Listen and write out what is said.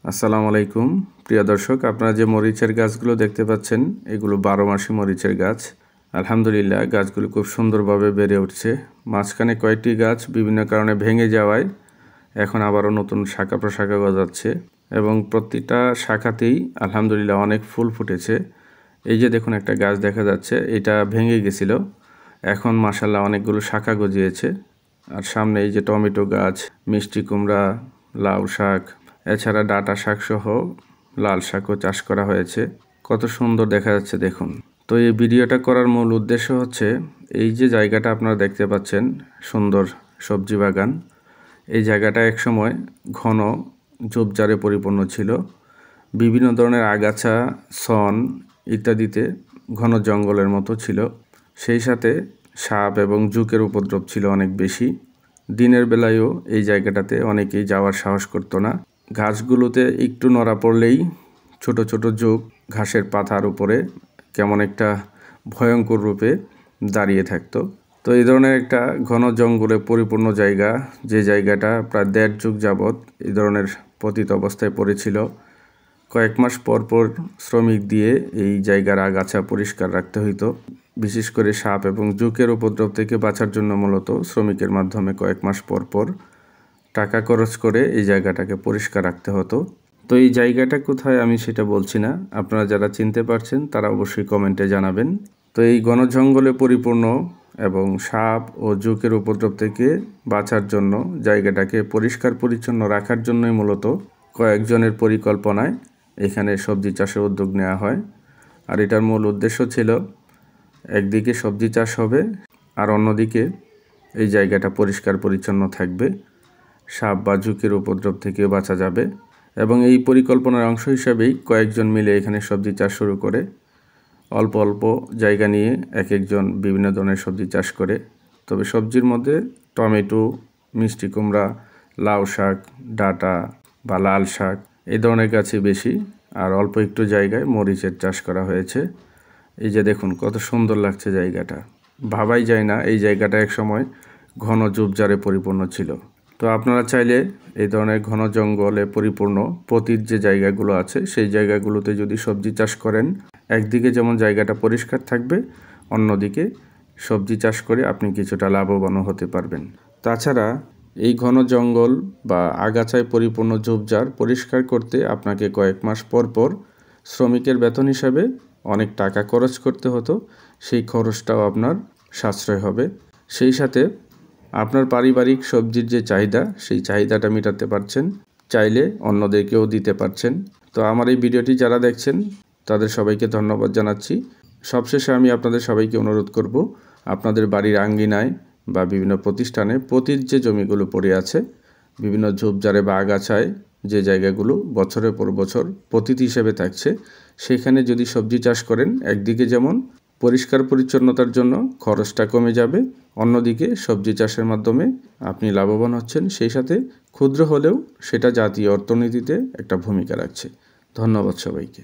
আসসালামু আলাইকুম প্রিয় দর্শক, আপনারা যে মরিচের গাছগুলো দেখতে পাচ্ছেন এগুলো 12 মাসি মরিচের গাছ। আলহামদুলিল্লাহ গাছগুলো খুব সুন্দরভাবে বেড়ে উঠছে। মাঝখানে কয়েকটি গাছ বিভিন্ন কারণে ভেঙে যাওয়ায় এখন আবারও নতুন শাখা প্রশাখা গজাচ্ছে এবং প্রতিটা শাখাতেই আলহামদুলিল্লাহ অনেক ফুল ফুটেছে। এই যে দেখুন একটা গাছ দেখা যাচ্ছে, এটা ভেঙে গেছিল, এখন মাশাআল্লাহ অনেকগুলো শাখা গজিয়েছে। আর সামনে এই যে টমেটো গাছ, মিষ্টি কুমড়া, লাউ শাক, এছাড়া ডাঁটা শাক সহ লাল শাকও চাষ করা হয়েছে। কত সুন্দর দেখা যাচ্ছে দেখুন। তো এই ভিডিওটা করার মূল উদ্দেশ্য হচ্ছে, এই যে জায়গাটা আপনারা দেখতে পাচ্ছেন সুন্দর সবজি বাগান, এই জায়গাটা একসময় ঘন ঝোপঝাড়ে পরিপূর্ণ ছিল। বিভিন্ন ধরনের আগাছা, সন ইত্যাদিতে ঘন জঙ্গলের মতো ছিল। সেই সাথে সাপ এবং জোঁকের উপদ্রব ছিল অনেক বেশি। দিনের বেলায়ও এই জায়গাটাতে অনেকেই যাওয়ার সাহস করতো না। ঘাসগুলোতে একটু নড়া পড়লেই ছোট ছোট জোঁক ঘাসের পাতার উপরে কেমন একটা ভয়ঙ্কর রূপে দাঁড়িয়ে থাকতো। তো এই ধরনের একটা ঘন জঙ্গলে পরিপূর্ণ জায়গা, যে জায়গাটা প্রায় 1.5 যুগ যাবৎ এই ধরনের পতিত অবস্থায় পড়েছিল। কয়েক মাস পর পর শ্রমিক দিয়ে এই জায়গার আগাছা পরিষ্কার রাখতে হইতো। বিশেষ করে সাপ এবং জোঁকের উপদ্রব থেকে বাঁচার জন্য মূলত শ্রমিকের মাধ্যমে কয়েক মাস পর পর টাকা খরচ করে এই জায়গাটাকে পরিষ্কার রাখতে হতো। তো এই জায়গাটা কোথায় আমি সেটা বলছি না, আপনারা যারা চিনতে পারছেন তারা অবশ্যই কমেন্টে জানাবেন। তো এই ঘন জঙ্গলে পরিপূর্ণ এবং সাপ ও জোঁকের উপদ্রব থেকে বাঁচার জন্য জায়গাটাকে পরিষ্কার পরিচ্ছন্ন রাখার জন্যই মূলত কয়েকজনের পরিকল্পনায় এখানে সবজি চাষের উদ্যোগ নেওয়া হয়। আর এটার মূল উদ্দেশ্য ছিল, একদিকে সবজি চাষ হবে আর অন্যদিকে এই জায়গাটা পরিষ্কার পরিচ্ছন্ন থাকবে, সাপ বা জোঁকের উপদ্রব থেকে বাঁচা যাবে। এবং এই পরিকল্পনার অংশ হিসাবেই কয়েকজন মিলে এখানে সবজি চাষ শুরু করে। অল্প অল্প জায়গা নিয়ে এক একজন বিভিন্ন ধরনের সবজি চাষ করে। তবে সবজির মধ্যে টমেটো, মিষ্টি কুমড়া, লাউ শাক, ডাঁটা বা লাল শাক এই ধরনের গাছই বেশি। আর অল্প একটু জায়গায় মরিচের চাষ করা হয়েছে। এই যে দেখুন কত সুন্দর লাগছে জায়গাটা। ভাবাই যায় না এই জায়গাটা একসময় ঘন ঝোপঝাড়ে পরিপূর্ণ ছিল। তো আপনারা চাইলে এই ধরনের ঘন জঙ্গলে পরিপূর্ণ পতিত যে জায়গাগুলো আছে সেই জায়গাগুলোতে যদি সবজি চাষ করেন, একদিকে যেমন জায়গাটা পরিষ্কার থাকবে, অন্যদিকে সবজি চাষ করে আপনি কিছুটা লাভবানও হতে পারবেন। তাছাড়া এই ঘন জঙ্গল বা আগাছায় পরিপূর্ণ ঝোপঝাড় পরিষ্কার করতে আপনাকে কয়েক মাস পর পর শ্রমিকের বেতন হিসাবে অনেক টাকা খরচ করতে হতো। সেই খরচটাও আপনার সাশ্রয় হবে। সেই সাথে আপনার পারিবারিক সবজির যে চাহিদা, সেই চাহিদাটা মেটাতে পারছেন, চাইলে অন্যদেরকেও দিতে পারছেন। তো আমার এই ভিডিওটি যারা দেখছেন তাদের সবাইকে ধন্যবাদ জানাচ্ছি। সবশেষে আমি আপনাদের সবাইকে অনুরোধ করব, আপনাদের বাড়ির আঙ্গিনায় বা বিভিন্ন প্রতিষ্ঠানে পতিত যে জমিগুলো পড়ে আছে, বিভিন্ন ঝোপঝাড়ে বা আগাছায় যে জায়গাগুলো বছরের পর বছর পতিত হিসেবে থাকছে, সেখানে যদি সবজি চাষ করেন, একদিকে যেমন পরিষ্কার পরিচ্ছন্নতার জন্য খরচটা কমে যাবে, অন্যদিকে সবজি চাষের মাধ্যমে আপনি লাভবান হচ্ছেন, সেই সাথে ক্ষুদ্র হলেও সেটা জাতীয় অর্থনীতিতে একটা ভূমিকা রাখছে। ধন্যবাদ সবাইকে।